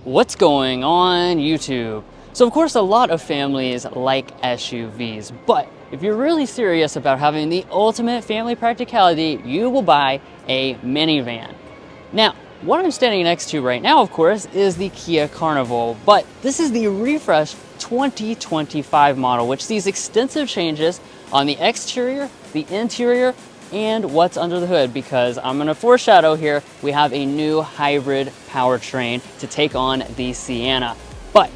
What's going on YouTube? So of course a lot of families like SUVs, but if you're really serious about having the ultimate family practicality, you will buy a minivan. Now, what I'm standing next to right now, of course, is the Kia Carnival, but this is the refreshed 2025 model, which sees extensive changes on the exterior, the interior, and what's under the hood, because I'm gonna foreshadow here, we have a new hybrid powertrain to take on the Sienna. But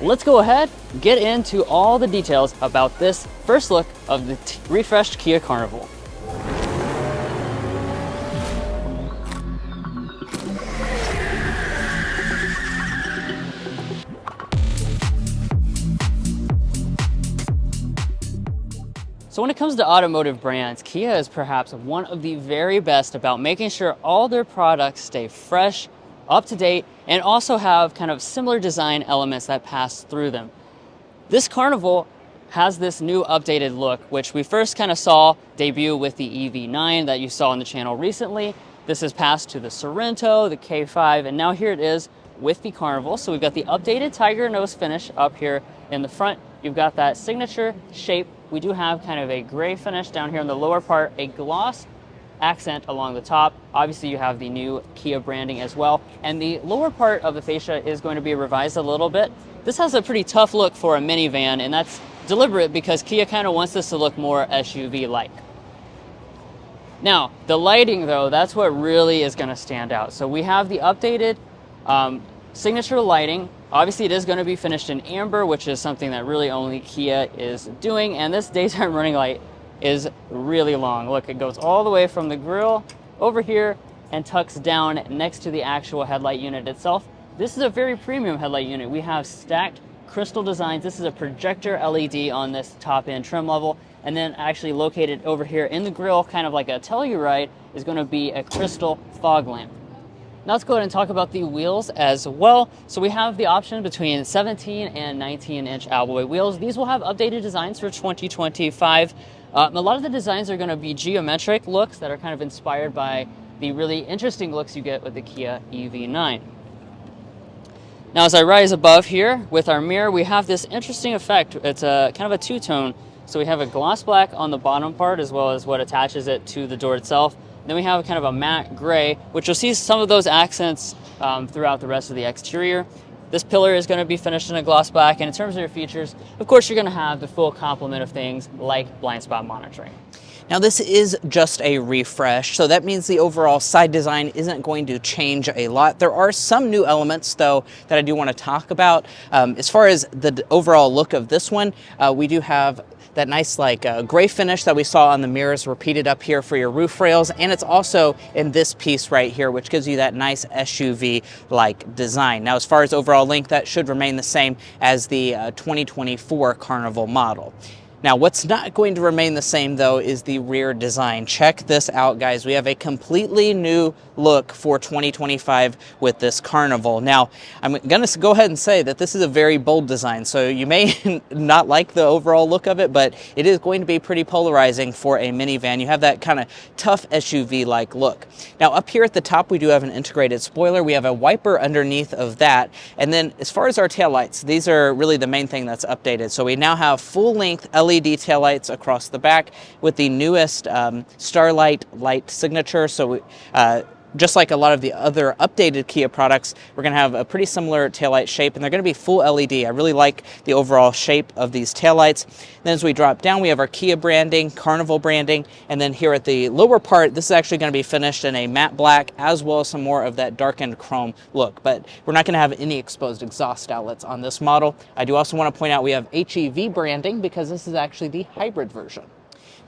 let's go ahead, get into all the details about this first look of the refreshed Kia Carnival. So when it comes to automotive brands, Kia is perhaps one of the very best about making sure all their products stay fresh, up to date, and also have kind of similar design elements that pass through them. This Carnival has this new updated look, which we first kind of saw debut with the EV9 that you saw on the channel recently. This has passed to the Sorento, the K5, and now here it is with the Carnival. So we've got the updated tiger nose finish up here in the front. You've got that signature shape. We do have kind of a gray finish down here in the lower part, a gloss accent along the top. Obviously you have the new Kia branding as well. And the lower part of the fascia is going to be revised a little bit. This has a pretty tough look for a minivan, and that's deliberate because Kia kind of wants this to look more SUV-like. Now, the lighting though, that's what really is gonna stand out. So we have the updated signature lighting. Obviously it is going to be finished in amber, which is something that really only Kia is doing, and this daytime running light is really long. Look, it goes all the way from the grille over here and tucks down next to the actual headlight unit itself. This is a very premium headlight unit. We have stacked crystal designs. This is a projector LED on this top end trim level, and then actually located over here in the grille, kind of like a Telluride, is going to be a crystal fog lamp. Now let's go ahead and talk about the wheels as well. So we have the option between 17 and 19-inch alloy wheels. These will have updated designs for 2025. A lot of the designs are going to be geometric looks that are kind of inspired by the really interesting looks you get with the Kia EV9. Now as I rise above here with our mirror, we have this interesting effect. It's a kind of a two-tone. So we have a gloss black on the bottom part as well as what attaches it to the door itself. Then we have kind of a matte gray, which you'll see some of those accents throughout the rest of the exterior. This pillar is going to be finished in a gloss black, and in terms of your features, of course, you're going to have the full complement of things like blind spot monitoring. Now this is just a refresh, so that means the overall side design isn't going to change a lot. There are some new elements though that I do want to talk about. As far as the overall look of this one, we do have that nice gray finish that we saw on the mirrors repeated up here for your roof rails, and it's also in this piece right here, which gives you that nice SUV-like design. Now as far as overall length, that should remain the same as the 2024 Carnival model. Now, what's not going to remain the same, though, is the rear design. Check this out, guys. We have a completely new look for 2025 with this Carnival. Now, I'm going to go ahead and say that this is a very bold design, so you may not like the overall look of it, but it is going to be pretty polarizing for a minivan. You have that kind of tough SUV-like look. Now, up here at the top, we do have an integrated spoiler. We have a wiper underneath of that, and then as far as our taillights, these are really the main thing that's updated. So we now have full-length LED taillights across the back with the newest Starlight light signature. So just like a lot of the other updated Kia products, we're going to have a pretty similar taillight shape, and they're going to be full LED. I really like the overall shape of these taillights. Then as we drop down, we have our Kia branding, Carnival branding, and then here at the lower part, this is actually going to be finished in a matte black as well as some more of that darkened chrome look. But we're not going to have any exposed exhaust outlets on this model. I do also want to point out we have HEV branding because this is actually the hybrid version.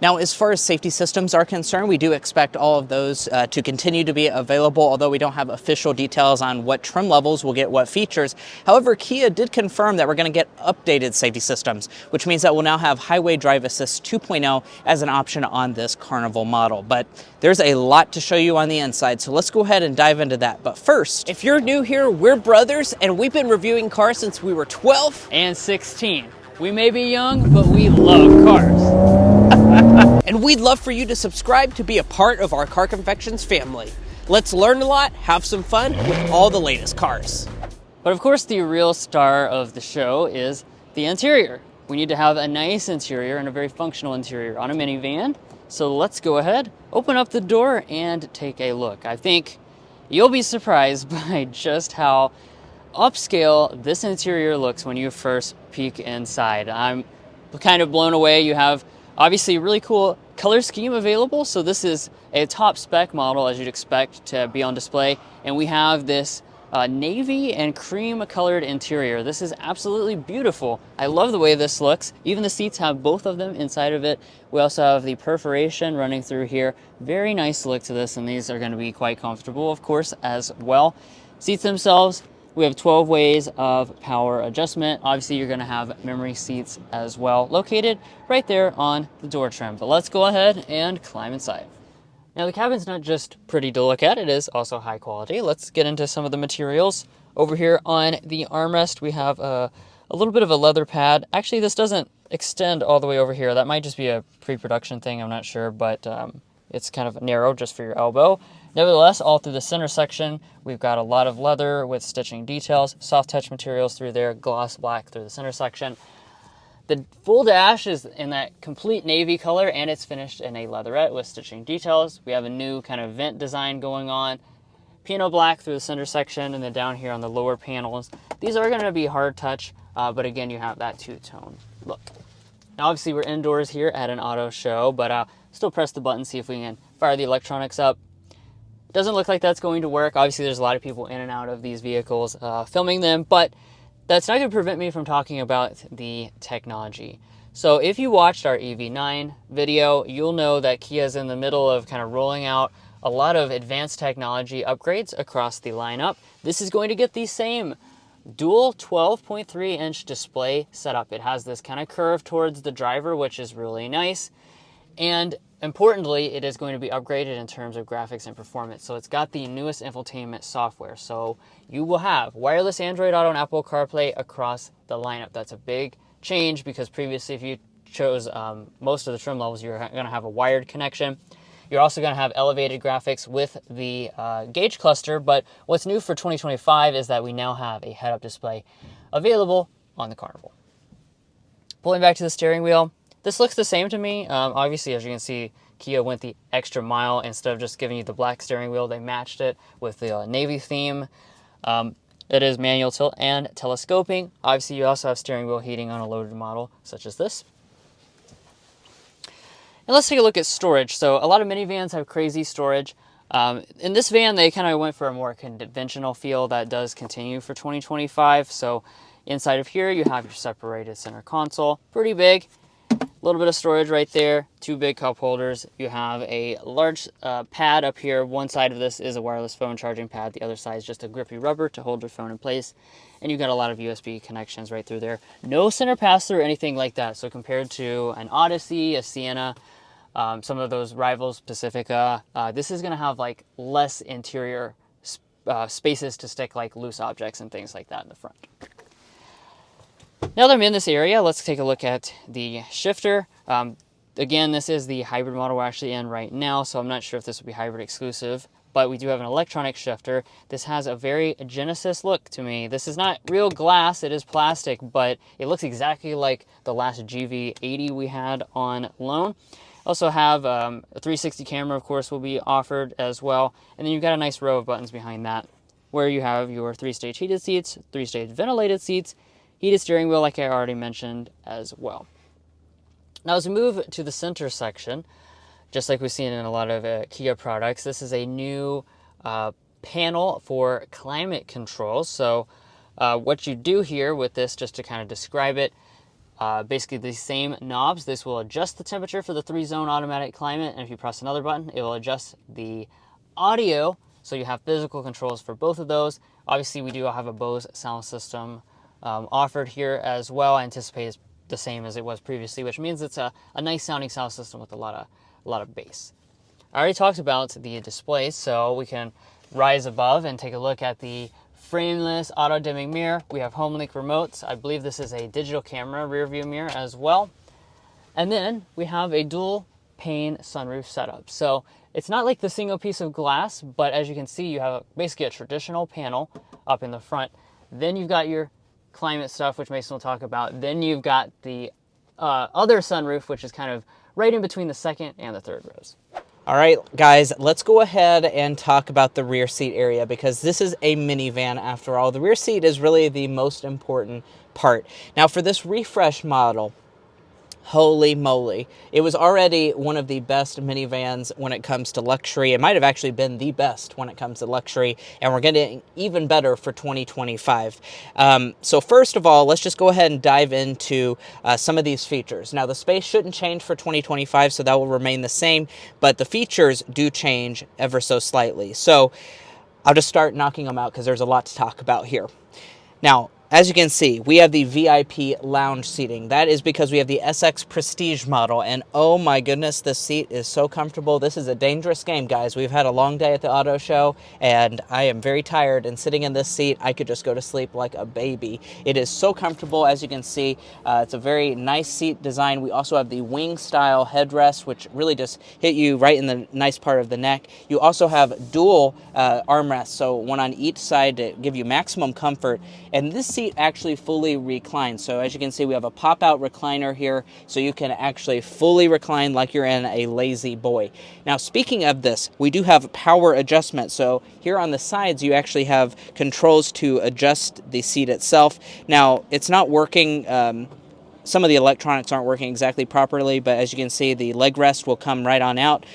Now, as far as safety systems are concerned, we do expect all of those to continue to be available, although we don't have official details on what trim levels will get what features. However, Kia did confirm that we're going to get updated safety systems, which means that we'll now have Highway Drive Assist 2.0 as an option on this Carnival model. But there's a lot to show you on the inside, so let's go ahead and dive into that. But first, if you're new here, we're brothers, and we've been reviewing cars since we were 12 and 16. We may be young, but we love cars. And we'd love for you to subscribe to be a part of our Car Confections family. Let's learn a lot, have some fun with all the latest cars. But of course, the real star of the show is the interior. We need to have a nice interior and a very functional interior on a minivan. So let's go ahead, open up the door and take a look. I think you'll be surprised by just how upscale this interior looks when you first peek inside. I'm kind of blown away. You have obviously a really cool color scheme available. So this is a top spec model, as you'd expect to be on display. And we have this navy and cream colored interior. This is absolutely beautiful. I love the way this looks. Even the seats have both of them inside of it. We also have the perforation running through here. Very nice look to this, and these are going to be quite comfortable, of course, as well. Seats themselves, we have 12 ways of power adjustment. Obviously, you're going to have memory seats as well, located right there on the door trim. But let's go ahead and climb inside. Now, the cabin's not just pretty to look at, it is also high quality. Let's get into some of the materials. Over here on the armrest, we have a little bit of a leather pad. Actually, this doesn't extend all the way over here. That might just be a pre-production thing, I'm not sure, but it's kind of narrow just for your elbow. Nevertheless, all through the center section, we've got a lot of leather with stitching details, soft touch materials through there, gloss black through the center section. The full dash is in that complete navy color, and it's finished in a leatherette with stitching details. We have a new kind of vent design going on. Piano black through the center section, and then down here on the lower panels. These are going to be hard touch, but again, you have that two-tone look. Now, obviously, we're indoors here at an auto show, but I'll still press the button, see if we can fire the electronics up. Doesn't look like that's going to work. Obviously, there's a lot of people in and out of these vehicles filming them, but that's not going to prevent me from talking about the technology. So if you watched our EV9 video, you'll know that Kia is in the middle of kind of rolling out a lot of advanced technology upgrades across the lineup. This is going to get the same dual 12.3-inch display setup. It has this kind of curve towards the driver, which is really nice. And importantly, it is going to be upgraded in terms of graphics and performance. So it's got the newest infotainment software. So you will have wireless Android Auto and Apple CarPlay across the lineup. That's a big change because previously if you chose most of the trim levels, you're going to have a wired connection. You're also going to have elevated graphics with the gauge cluster. But what's new for 2025 is that we now have a head-up display available on the Carnival. Pulling back to the steering wheel. This looks the same to me. Obviously, as you can see, Kia went the extra mile. Instead of just giving you the black steering wheel, they matched it with the navy theme. It is manual tilt and telescoping. Obviously, you also have steering wheel heating on a loaded model, such as this. And let's take a look at storage. So a lot of minivans have crazy storage. In this van, they kind of went for a more conventional feel that does continue for 2025. So inside of here, you have your separated center console, pretty big. A little bit of storage right there, two big cup holders. You have a large pad up here. One side of this is a wireless phone charging pad. The other side is just a grippy rubber to hold your phone in place. And you've got a lot of USB connections right through there. No center pass-through or anything like that. So compared to an Odyssey, a Sienna, some of those rivals, Pacifica, this is going to have like less interior spaces to stick like loose objects and things like that in the front. Now that I'm in this area, let's take a look at the shifter. Again, this is the hybrid model we're actually in right now, so I'm not sure if this will be hybrid exclusive, but we do have an electronic shifter. This has a very Genesis look to me. This is not real glass, it is plastic, but it looks exactly like the last GV80 we had on loan. Also have a 360 camera, of course, will be offered as well. And then you've got a nice row of buttons behind that, where you have your 3-stage heated seats, 3-stage ventilated seats, heated steering wheel, like I already mentioned as well. Now, as we move to the center section, just like we've seen in a lot of Kia products, this is a new panel for climate control. So what you do here with this, just to kind of describe it, basically the same knobs. This will adjust the temperature for the 3-zone automatic climate, and if you press another button, it will adjust the audio. So you have physical controls for both of those. Obviously, we do have a Bose sound system offered here as well. I anticipate it's the same as it was previously, which means it's a nice sounding sound system with a lot of bass. I already talked about the display, so we can rise above and take a look at the frameless auto dimming mirror. We have home link remotes. I believe this is a digital camera rear view mirror as well. And then we have a dual pane sunroof setup. So it's not like the single piece of glass, but as you can see, you have basically a traditional panel up in the front. Then you've got your climate stuff, which Mason will talk about. Then you've got the other sunroof, which is kind of right in between the second and the third rows. All right, guys, let's go ahead and talk about the rear seat area because this is a minivan after all. The rear seat is really the most important part. Now, for this refresh model, holy moly, it was already one of the best minivans when it comes to luxury. It might have actually been the best when it comes to luxury, and we're getting even better for 2025. So first of all, let's just go ahead and dive into some of these features. Now, the space shouldn't change for 2025, so that will remain the same, but the features do change ever so slightly. So I'll just start knocking them out because there's a lot to talk about here. Now, as you can see, we have the VIP lounge seating. That is because we have the SX Prestige model, and oh my goodness, this seat is so comfortable. This is a dangerous game, guys. We've had a long day at the auto show, and I am very tired, and sitting in this seat, I could just go to sleep like a baby. It is so comfortable, as you can see. It's a very nice seat design. We also have the wing-style headrest, which really just hit you right in the nice part of the neck. You also have dual armrests, so one on each side to give you maximum comfort, and this seat actually fully reclines. So as you can see, we have a pop-out recliner here, so you can actually fully recline like you're in a lazy boy. Now, speaking of this, we do have power adjustment. So here on the sides, you actually have controls to adjust the seat itself. Now, it's not working. Some of the electronics aren't working exactly properly, but as you can see, the leg rest will come right on out.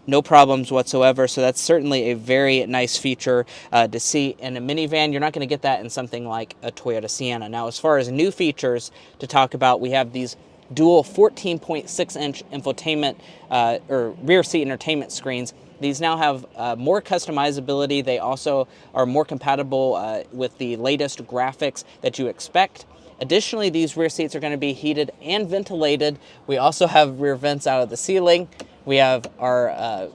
No problems whatsoever, so that's certainly a very nice feature to see in a minivan. You're not going to get that in something like a Toyota Sienna. Now, as far as new features to talk about, we have these dual 14.6-inch infotainment or rear seat entertainment screens. These now have more customizability. They also are more compatible with the latest graphics that you expect. Additionally, these rear seats are going to be heated and ventilated. We also have rear vents out of the ceiling. We have our our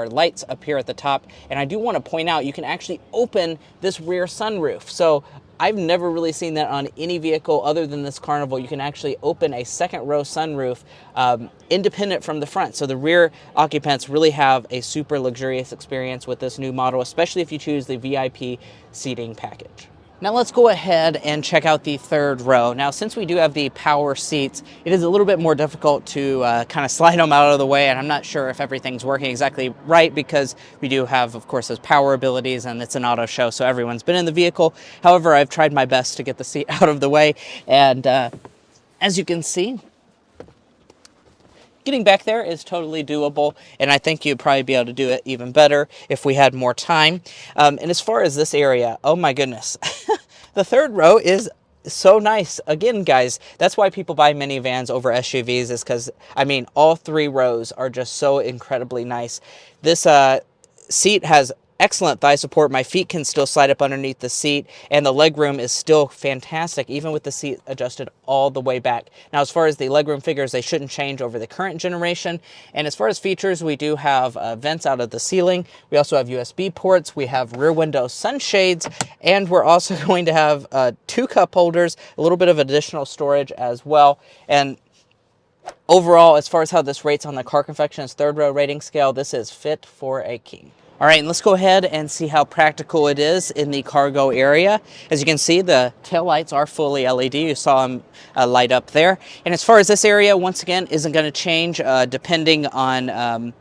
lights up here at the top. And I do want to point out, you can actually open this rear sunroof. So I've never really seen that on any vehicle other than this Carnival. You can actually open a second row sunroof independent from the front. So the rear occupants really have a super luxurious experience with this new model, especially if you choose the VIP seating package. Now let's go ahead and check out the third row. Now, since we do have the power seats, it is a little bit more difficult to kind of slide them out of the way, and I'm not sure if everything's working exactly right because we do have, of course, those power abilities, and it's an auto show, so everyone's been in the vehicle. However, I've tried my best to get the seat out of the way, and as you can see, getting back there is totally doable, and I think you'd probably be able to do it even better if we had more time. And as far as this area, oh my goodness, the third row is so nice. Again, guys, that's why people buy minivans over SUVs, is because, I mean, all three rows are just so incredibly nice. This seat has excellent thigh support. My feet can still slide up underneath the seat, and the legroom is still fantastic, even with the seat adjusted all the way back. Now, as far as the legroom figures, they shouldn't change over the current generation. And as far as features, we do have vents out of the ceiling. We also have USB ports. We have rear window sunshades, and we're also going to have 2 cup holders, a little bit of additional storage as well. And overall, as far as how this rates on the Car Confections third row rating scale, this is fit for a king. All right, and let's go ahead and see how practical it is in the cargo area. As you can see, the taillights are fully LED. You saw them light up there. And as far as this area, once again, isn't going to change depending on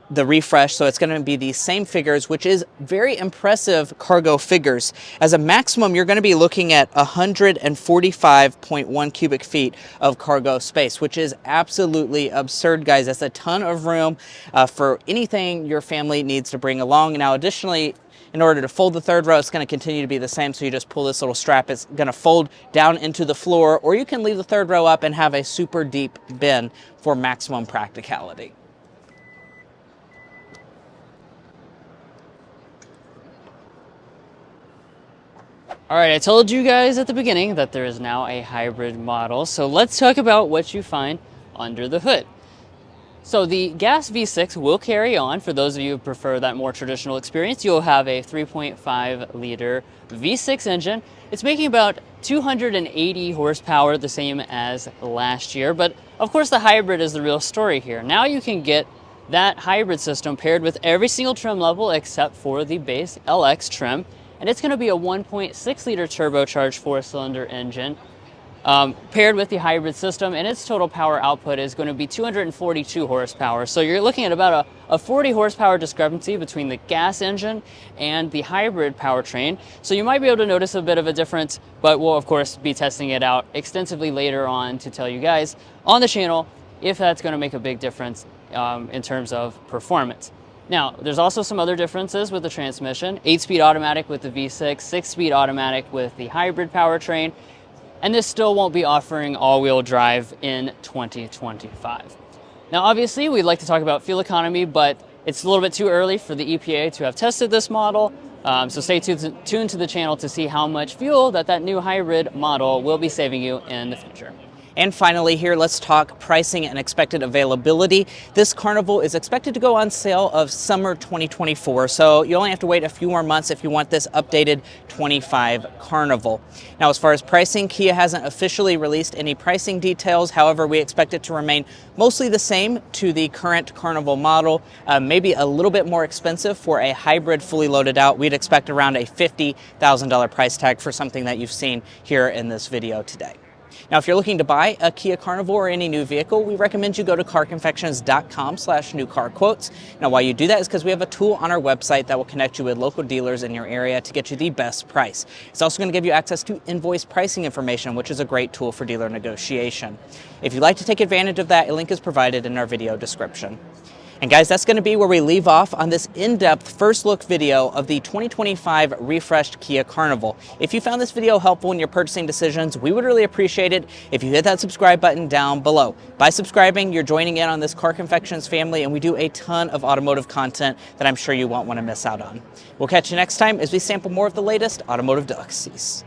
the refresh, so it's going to be the same figures, which is very impressive cargo figures. As a maximum, you're going to be looking at 145.1 cubic feet of cargo space, which is absolutely absurd, guys. That's a ton of room for anything your family needs to bring along. Now, additionally, in order to fold the third row, it's going to continue to be the same, so you just pull this little strap. It's going to fold down into the floor, or you can leave the third row up and have a super deep bin for maximum practicality. All right, I told you guys at the beginning that there is now a hybrid model, so let's talk about what you find under the hood. So the gas V6 will carry on. For those of you who prefer that more traditional experience, you'll have a 3.5 liter V6 engine. It's making about 280 horsepower, the same as last year, but of course the hybrid is the real story here. Now you can get that hybrid system paired with every single trim level except for the base LX trim. and it's going to be a 1.6 liter turbocharged 4-cylinder engine. Paired with the hybrid system, and its total power output is going to be 242 horsepower. So you're looking at about a 40 horsepower discrepancy between the gas engine and the hybrid powertrain. So you might be able to notice a bit of a difference, but we'll of course be testing it out extensively later on to tell you guys on the channel if that's going to make a big difference in terms of performance. Now, there's also some other differences with the transmission. 8-speed automatic with the V6, 6-speed automatic with the hybrid powertrain, and this still won't be offering all-wheel drive in 2025. Now, obviously, we'd like to talk about fuel economy, but it's a little bit too early for the EPA to have tested this model, so stay tuned to the channel to see how much fuel that new hybrid model will be saving you in the future. And finally here, let's talk pricing and expected availability. This Carnival is expected to go on sale of summer 2024, so you only have to wait a few more months if you want this updated 25 Carnival. Now, as far as pricing, Kia hasn't officially released any pricing details. However, we expect it to remain mostly the same to the current Carnival model, maybe a little bit more expensive for a hybrid fully loaded out. We'd expect around a $50,000 price tag for something that you've seen here in this video today. Now, if you're looking to buy a Kia Carnival or any new vehicle, we recommend you go to carconfections.com/newcarquotes. Now, why you do that is because we have a tool on our website that will connect you with local dealers in your area to get you the best price. It's also going to give you access to invoice pricing information, which is a great tool for dealer negotiation. If you'd like to take advantage of that, a link is provided in our video description. And guys, that's going to be where we leave off on this in-depth first look video of the 2025 refreshed Kia Carnival. If you found this video helpful in your purchasing decisions, we would really appreciate it if you hit that subscribe button down below. By subscribing, you're joining in on this Car Confections family, and we do a ton of automotive content that I'm sure you won't want to miss out on. We'll catch you next time as we sample more of the latest automotive delicacies.